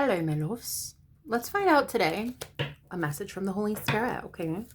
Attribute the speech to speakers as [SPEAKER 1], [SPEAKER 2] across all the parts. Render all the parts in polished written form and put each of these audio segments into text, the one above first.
[SPEAKER 1] Hello, my loves. Let's find out today a message from the Holy Spirit, okay?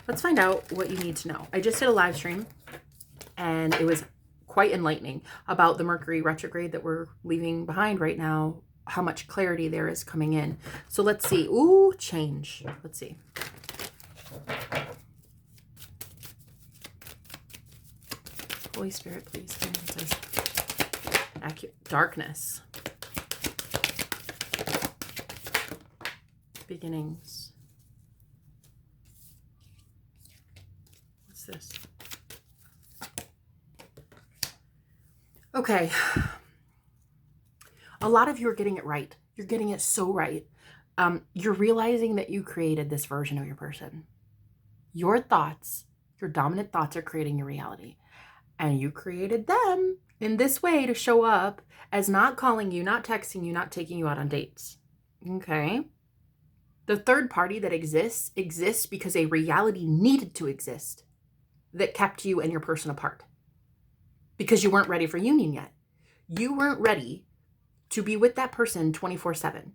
[SPEAKER 1] Let's find out what you need to know. I just did a live stream and it was quite enlightening about the Mercury retrograde that we're leaving behind right now, how much clarity there is coming in. So let's see. Ooh, change. Let's see. Holy Spirit, please. Darkness. Beginnings. What's this? Okay. A lot of you are getting it right. You're getting it so right. You're realizing that you created this version of your person. Your thoughts, your dominant thoughts are creating your reality. And you created them in this way to show up as not calling you, not texting you, not taking you out on dates. Okay? The third party that exists because a reality needed to exist that kept you and your person apart. Because you weren't ready for union yet. You weren't ready to be with that person 24/7.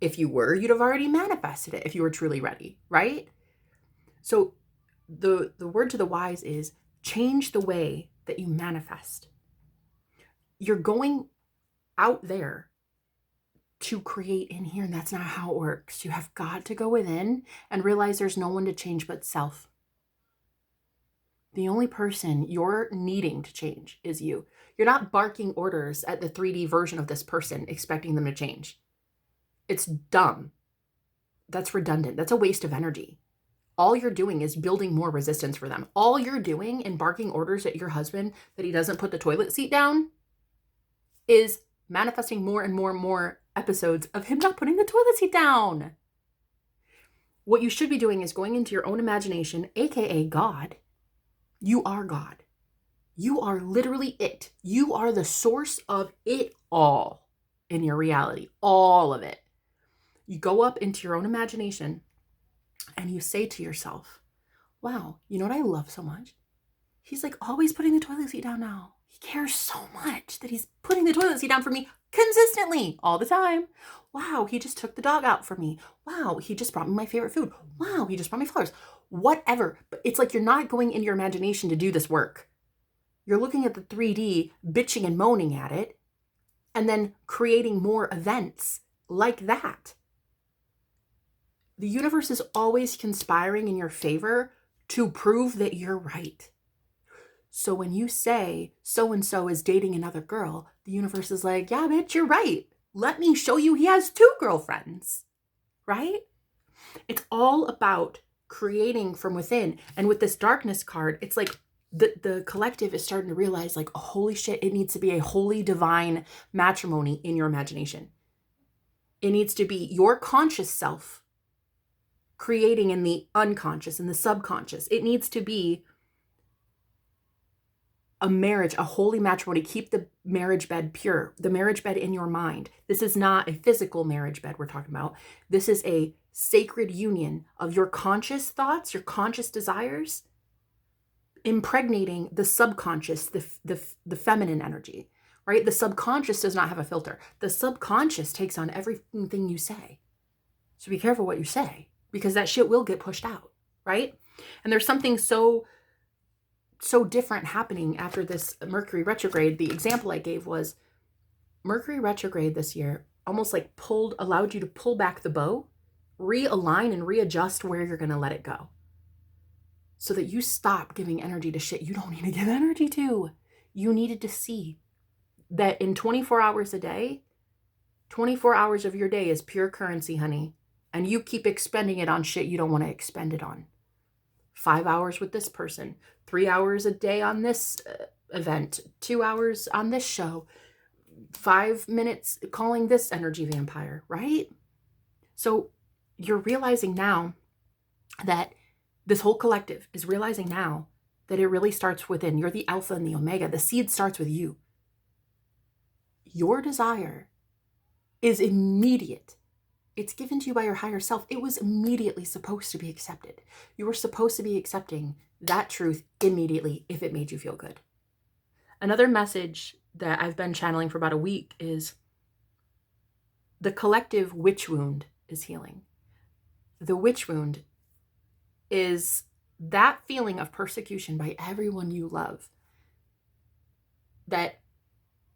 [SPEAKER 1] If you were, you'd have already manifested it if you were truly ready, right? So the word to the wise is change the way that you manifest. You're going out there to create in here, and that's not how it works. You have got to go within and realize there's no one to change but self. The only person you're needing to change is you. You're not barking orders at the 3D version of this person, expecting them to change. It's dumb. That's redundant. That's a waste of energy. All you're doing is building more resistance for them. All you're doing in barking orders at your husband that he doesn't put the toilet seat down is manifesting more and more and more episodes of him not putting the toilet seat down. What you should be doing is going into your own imagination, aka God. You are God. You are literally it. You are the source of it all in your reality, all of it. You go up into your own imagination and you say to yourself, wow, you know what I love so much? He's like always putting the toilet seat down now. He cares so much that he's putting the toilet seat down for me consistently all the time. Wow, he just took the dog out for me. Wow, he just brought me my favorite food. Wow, he just brought me flowers. Whatever. But it's like you're not going in your imagination to do this work. You're looking at the 3D, bitching and moaning at it, and then creating more events like that. The universe is always conspiring in your favor to prove that you're right. So when you say so-and-so is dating another girl, the universe is like, yeah, bitch, you're right. Let me show you he has 2 girlfriends, right? It's all about creating from within. And with this darkness card, it's like the collective is starting to realize like, oh, holy shit, it needs to be a holy divine matrimony in your imagination. It needs to be your conscious self creating in the unconscious and the subconscious. It needs to be a marriage, a holy matrimony. Keep the marriage bed pure, the marriage bed in your mind. This is not a physical marriage bed we're talking about. This is a sacred union of your conscious thoughts, your conscious desires, impregnating the subconscious, the feminine energy, right? The subconscious does not have a filter. The subconscious takes on everything you say. So be careful what you say, because that shit will get pushed out, right? And there's something so different happening after this Mercury retrograde. The example I gave was Mercury retrograde this year almost like allowed you to pull back the bow, realign and readjust where you're going to let it go, so that you stop giving energy to shit you don't need to give energy to. You needed to see that in 24 hours a day, 24 hours of your day is pure currency, honey. And you keep expending it on shit you don't want to expend it on. 5 hours with this person, 3 hours a day on this event, 2 hours on this show, 5 minutes calling this energy vampire, right? So you're realizing now that this whole collective is realizing now that it really starts within. You're the alpha and the omega. The seed starts with you. Your desire is immediate. It's given to you by your higher self. It was immediately supposed to be accepted. You were supposed to be accepting that truth immediately if it made you feel good. Another message that I've been channeling for about a week is The collective witch wound is healing. The witch wound is that feeling of persecution by everyone you love that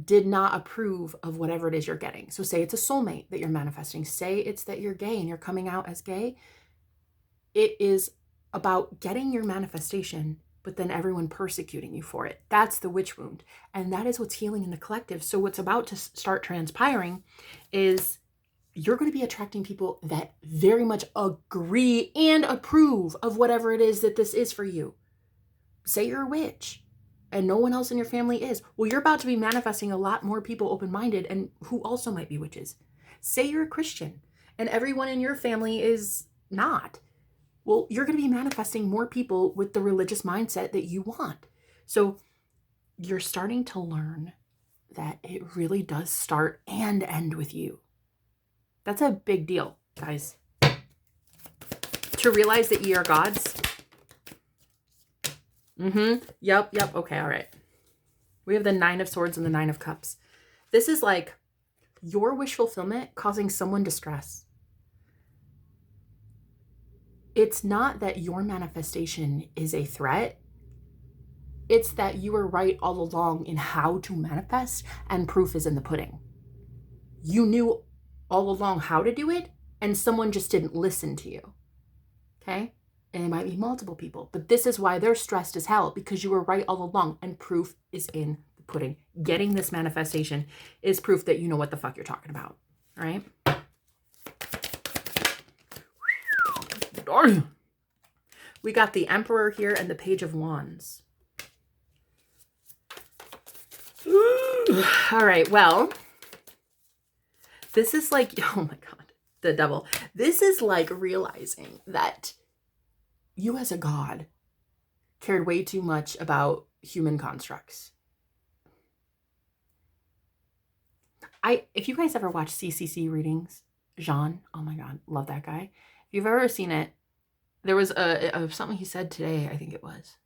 [SPEAKER 1] did not approve of whatever it is you're getting. So say it's a soulmate that you're manifesting. Say it's that you're gay and you're coming out as gay. It is about getting your manifestation, but then everyone persecuting you for it. That's the witch wound. And that is what's healing in the collective. So what's about to start transpiring is you're going to be attracting people that very much agree and approve of whatever it is that this is for you. Say you're a witch and no one else in your family is. Well, you're about to be manifesting a lot more people open-minded and who also might be witches. Say you're a Christian and everyone in your family is not. Well, you're going to be manifesting more people with the religious mindset that you want. So you're starting to learn that it really does start and end with you. That's a big deal, guys. To realize that ye are gods. Yep. Okay, all right. We have the 9 of Swords and the 9 of Cups. This is like your wish fulfillment causing someone distress. It's not that your manifestation is a threat. It's that you were right all along in how to manifest, and proof is in the pudding. You knew all along how to do it, and someone just didn't listen to you. Okay? And it might be multiple people, but this is why they're stressed as hell, because you were right all along, and proof is in the pudding. Getting this manifestation is proof that you know what the fuck you're talking about. All right? We got the Emperor here and the Page of Wands. All right, well, this is like, oh my God, the devil. This is like realizing that you as a god cared way too much about human constructs. If you guys ever watch CCC readings, Jean, oh my God, love that guy. If you've ever seen it, there was something he said today, I think it was,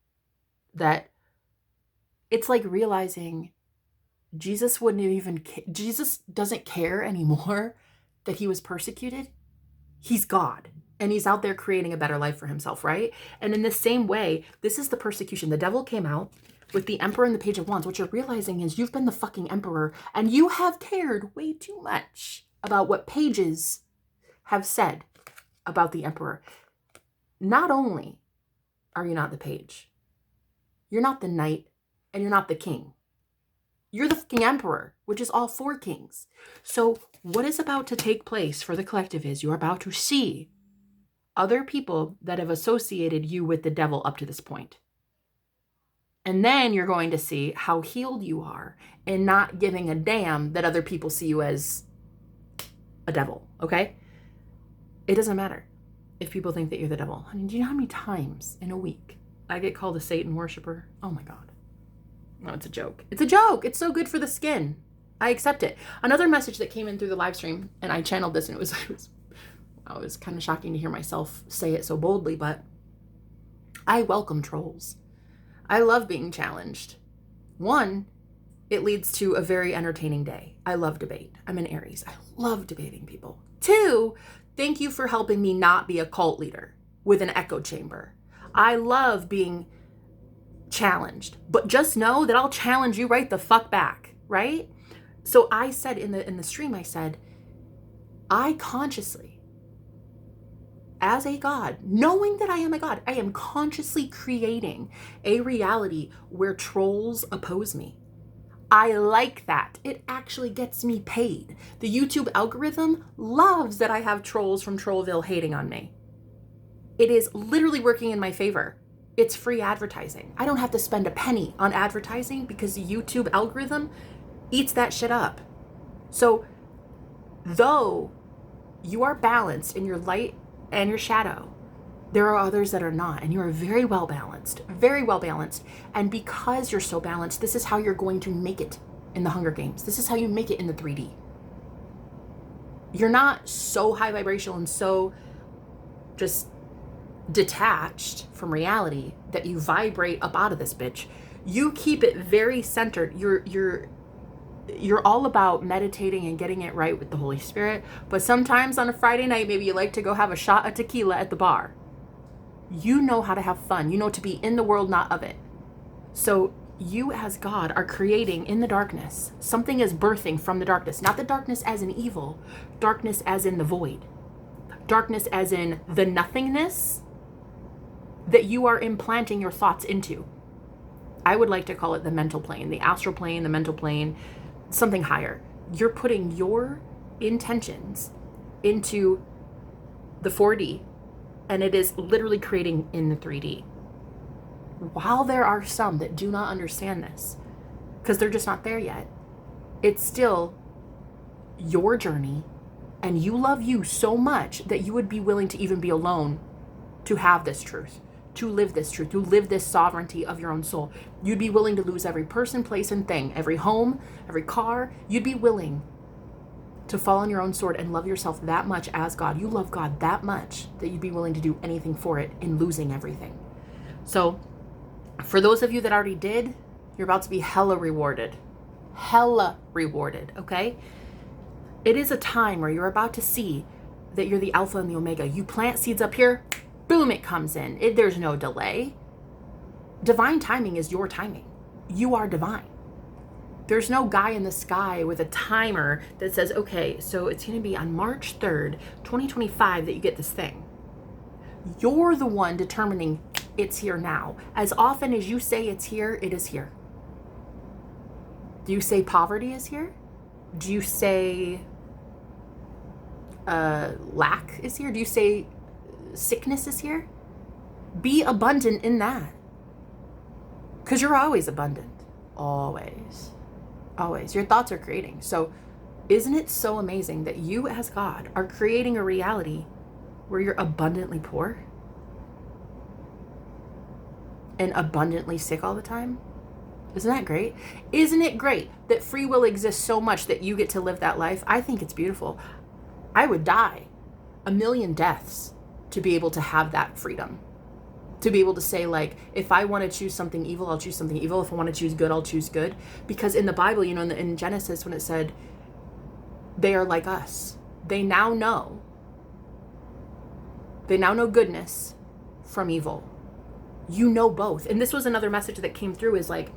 [SPEAKER 1] that it's like realizing Jesus Jesus doesn't care anymore that he was persecuted. He's God, and he's out there creating a better life for himself, right? And in the same way, this is the persecution. The devil came out with the Emperor and the Page of Wands. What you're realizing is you've been the fucking emperor, and you have cared way too much about what pages have said about the emperor. Not only are you not the page, you're not the knight, and you're not the king. You're the fucking emperor, which is all 4 kings. So what is about to take place for the collective is you're about to see other people that have associated you with the devil up to this point. And then you're going to see how healed you are in not giving a damn that other people see you as a devil, okay? It doesn't matter if people think that you're the devil. I mean, do you know how many times in a week I get called a Satan worshiper? Oh my God. No, it's a joke. It's a joke. It's so good for the skin. I accept it. Another message that came in through the live stream, and I channeled this, and it was kind of shocking to hear myself say it so boldly, but I welcome trolls. I love being challenged. 1, it leads to a very entertaining day. I love debate. I'm an Aries. I love debating people. 2, thank you for helping me not be a cult leader with an echo chamber. I love being challenged, but just know that I'll challenge you right the fuck back, right? So I said in the stream, I said, I consciously, as a god, knowing that I am a god, I am consciously creating a reality where trolls oppose me. I like that. It actually gets me paid. The YouTube algorithm loves that I have trolls from Trollville hating on me. It is literally working in my favor. It's free advertising. I don't have to spend a penny on advertising because the YouTube algorithm eats that shit up. So though you are balanced in your light and your shadow, there are others that are not, and you are very well balanced, very well balanced. And because you're so balanced, this is how you're going to make it in the Hunger Games. This is how you make it in the 3D. You're not so high vibrational and so just detached from reality that you vibrate up out of this bitch. You keep it very centered. you're all about meditating and getting it right with the Holy Spirit. But sometimes on a Friday night, maybe you like to go have a shot of tequila at the bar. You know how to have fun. You know to be in the world, not of it. So you as God are creating in the darkness. Something is birthing from the darkness. Not the darkness as in evil. Darkness as in the void. Darkness as in the nothingness that you are implanting your thoughts into. I would like to call it the mental plane, the astral plane, the mental plane, something higher. You're putting your intentions into the 4D, and it is literally creating in the 3D. While there are some that do not understand this, because they're just not there yet, it's still your journey, and you love you so much that you would be willing to even be alone to have this truth, to live this truth, to live this sovereignty of your own soul. You'd be willing to lose every person, place, and thing, every home, every car. You'd be willing to fall on your own sword and love yourself that much as God. You love God that much that you'd be willing to do anything for it in losing everything. So for those of you that already did, you're about to be hella rewarded. Hella rewarded, okay? It is a time where you're about to see that you're the Alpha and the Omega. You plant seeds up here, boom, it comes in. There's no delay. Divine timing is your timing. You are divine. There's no guy in the sky with a timer that says, okay, so it's going to be on March 3rd, 2025 that you get this thing. You're the one determining it's here now. As often as you say it's here, it is here. Do you say poverty is here? Do you say lack is here? Do you say sickness is here? Be abundant in that. Because you're always abundant. Always. Always. Your thoughts are creating. So isn't it so amazing that you as God are creating a reality where you're abundantly poor and abundantly sick all the time? Isn't that great? Isn't it great that free will exists so much that you get to live that life? I think it's beautiful. I would die 1,000,000 deaths to be able to have that freedom. To be able to say, like, if I want to choose something evil, I'll choose something evil. If I want to choose good, I'll choose good. Because in the Bible, you know, in Genesis, when it said, they are like us. They now know goodness from evil. You know both. And this was another message that came through is like,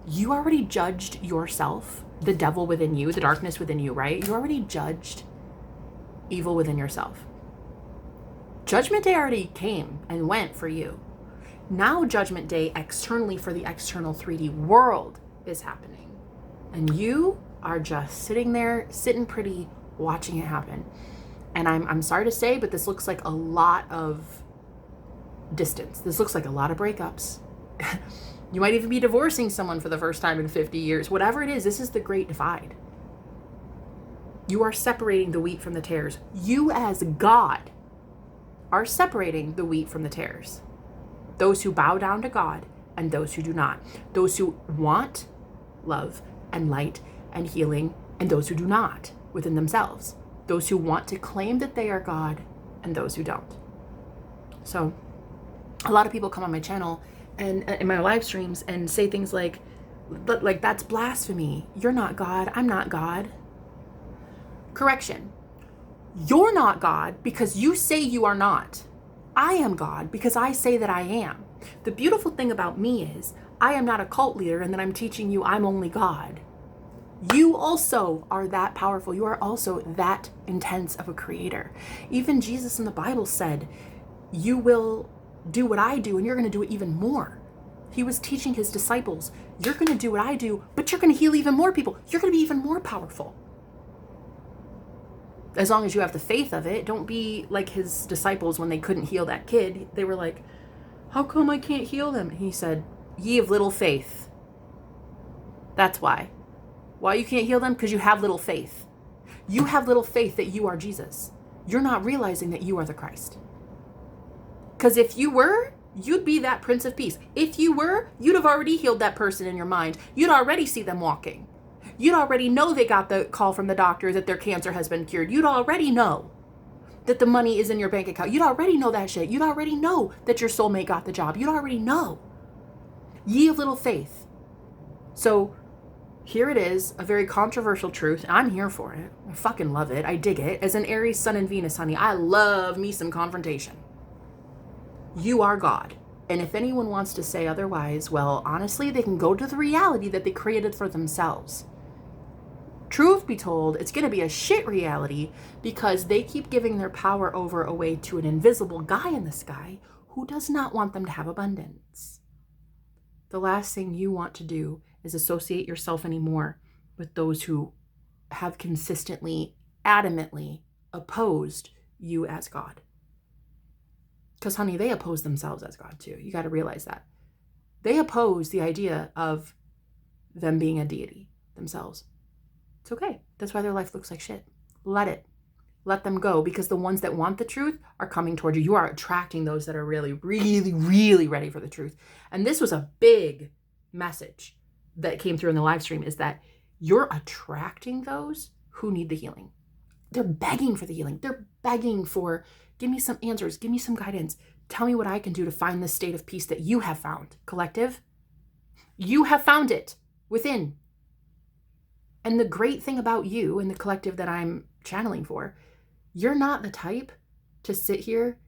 [SPEAKER 1] you already judged yourself, the devil within you, the darkness within you, right? You already judged evil within yourself. Judgment Day already came and went for you. Now Judgment Day externally for the external 3D world is happening. And you are just sitting there, sitting pretty, watching it happen. And I'm sorry to say, but this looks like a lot of distance. This looks like a lot of breakups. You might even be divorcing someone for the first time in 50 years. Whatever it is, this is the great divide. You are separating the wheat from the tares. You as God are separating the wheat from the tares. Those who bow down to God and those who do not. Those who want love and light and healing and those who do not within themselves. Those who want to claim that they are God and those who don't. So a lot of people come on my channel and in my live streams and say things like, but like, that's blasphemy. You're not God. I'm not God. Correction. You're not God because you say you are not. I am God because I say that I am. The beautiful thing about me is I am not a cult leader and then I'm teaching you I'm only God. You also are that powerful. You are also that intense of a creator. Even Jesus in the Bible said, you will do what I do and you're going to do it even more. He was teaching his disciples, you're going to do what I do, but you're going to heal even more people. You're going to be even more powerful. As long as you have the faith of it. Don't be like his disciples when they couldn't heal that kid. They were like, how come I can't heal them? And he said, ye of little faith. That's why. Why you can't heal them? Because you have little faith. You have little faith that you are Jesus. You're not realizing that you are the Christ. Because if you were, you'd be that Prince of Peace. If you were, you'd have already healed that person in your mind. You'd already see them walking. You'd already know they got the call from the doctor that their cancer has been cured. You'd already know that the money is in your bank account. You'd already know that shit. You'd already know that your soulmate got the job. You'd already know. Ye of little faith. So Here it is, a very controversial truth. I'm here for it. I fucking love it. I dig it. As an Aries, Sun, and Venus, honey, I love me some confrontation. You are God. And if anyone wants to say otherwise, well, honestly, they can go to the reality that they created for themselves. Truth be told, it's going to be a shit reality because they keep giving their power over away to an invisible guy in the sky who does not want them to have abundance. The last thing you want to do is associate yourself anymore with those who have consistently, adamantly opposed you as God. Because, honey, they oppose themselves as God too. You got to realize that. They oppose the idea of them being a deity themselves. It's okay. That's why their life looks like shit. Let it. Let them go, because the ones that want the truth are coming toward you. You are attracting those that are really, really, really ready for the truth. And this was a big message that came through in the live stream, is that you're attracting those who need the healing. They're begging for the healing. They're begging for, give me some answers, give me some guidance. Tell me what I can do to find this state of peace that you have found. Collective, you have found it within. And the great thing about you and the collective that I'm channeling for, you're not the type to sit here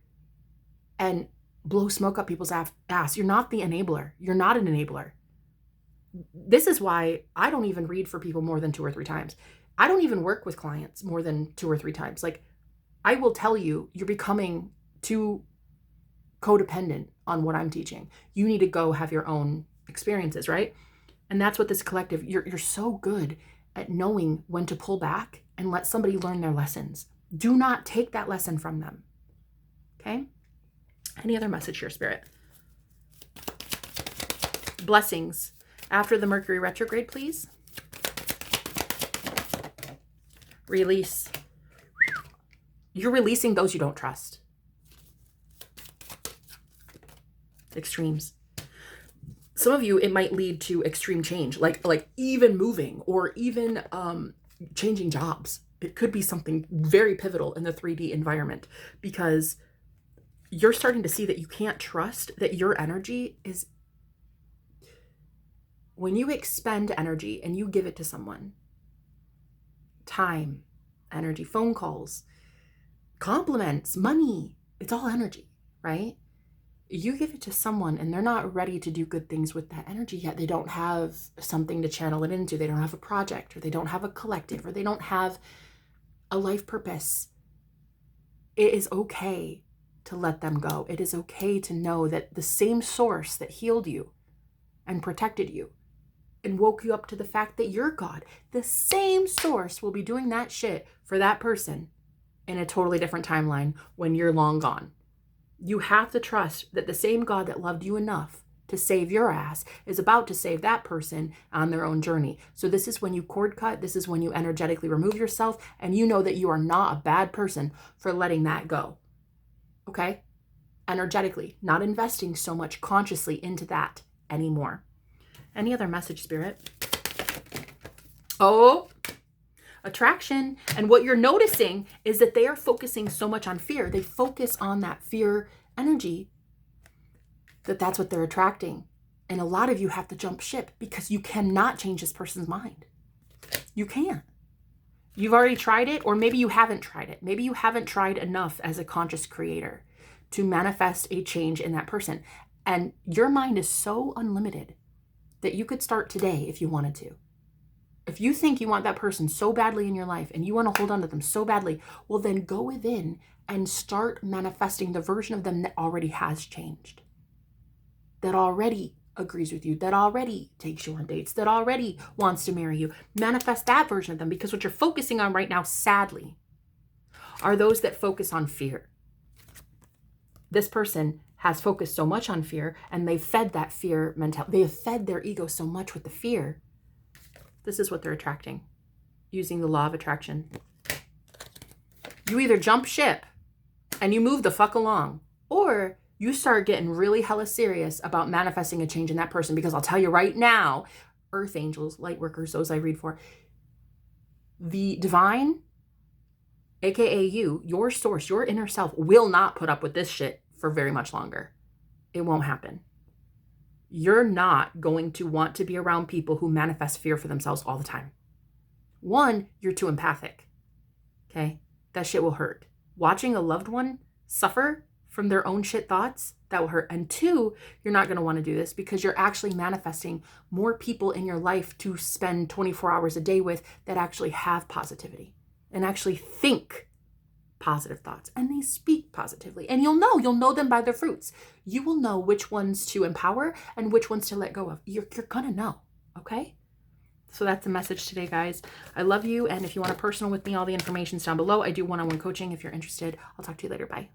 [SPEAKER 1] and blow smoke up people's ass. You're not the enabler. You're not an enabler. This is why I don't even read for people more than 2 or 3 times. I don't even work with clients more than 2 or 3 times. Like, I will tell you, you're becoming too codependent on what I'm teaching. You need to go have your own experiences, right? And that's what this collective, you're so good at knowing when to pull back and let somebody learn their lessons. Do not take that lesson from them. Okay? Any other message here, Spirit? Blessings. After the Mercury retrograde, please. Release. You're releasing those you don't trust. Extremes. Some of you, it might lead to extreme change, like even moving or even changing jobs. It could be something very pivotal in the 3D environment, because you're starting to see that you can't trust that your energy is, when you expend energy and you give it to someone, time, energy, phone calls, compliments, money, it's all energy, right? You give it to someone and they're not ready to do good things with that energy yet. They don't have something to channel it into. They don't have a project, or they don't have a collective, or they don't have a life purpose. It is okay to let them go. It is okay to know that the same source that healed you and protected you and woke you up to the fact that you're God, the same source will be doing that shit for that person in a totally different timeline when you're long gone. You have to trust that the same God that loved you enough to save your ass is about to save that person on their own journey. So this is when you cord cut. This is when you energetically remove yourself, and you know that you are not a bad person for letting that go. Okay? Energetically, not investing so much consciously into that anymore. Any other message, Spirit? Oh, attraction. And what you're noticing is that they are focusing so much on fear. They focus on that fear energy, that's what they're attracting. And a lot of you have to jump ship because you cannot change this person's mind. You can't. You've already tried it, or maybe you haven't tried it. Maybe you haven't tried enough as a conscious creator to manifest a change in that person. And your mind is so unlimited that you could start today if you wanted to. If you think you want that person so badly in your life and you want to hold on to them so badly, well, then go within and start manifesting the version of them that already has changed, that already agrees with you, that already takes you on dates, that already wants to marry you. Manifest that version of them, because what you're focusing on right now, sadly, are those that focus on fear. This person has focused so much on fear, and they've fed that fear mentality. They have fed their ego so much with the fear. This is what they're attracting, using the law of attraction. You either jump ship and you move the fuck along, or you start getting really hella serious about manifesting a change in that person. Because I'll tell you right now, earth angels, light workers, those I read for, the divine, aka you, your source, your inner self, will not put up with this shit for very much longer. It won't happen. you're not going to want to be around people who manifest fear for themselves all the time. One, you're too empathic. Okay? That shit will hurt. Watching a loved one suffer from their own shit thoughts, that will hurt. And two, you're not going to want to do this because you're actually manifesting more people in your life to spend 24 hours a day with that actually have positivity and actually think positive thoughts and they speak positively. And you'll know them by their fruits. You will know which ones to empower and which ones to let go of. You're going to know. Okay? So that's the message today, guys. I love you. And if you want a personal with me, all the information's down below. I do one-on-one coaching if you're interested. I'll talk to you later. Bye.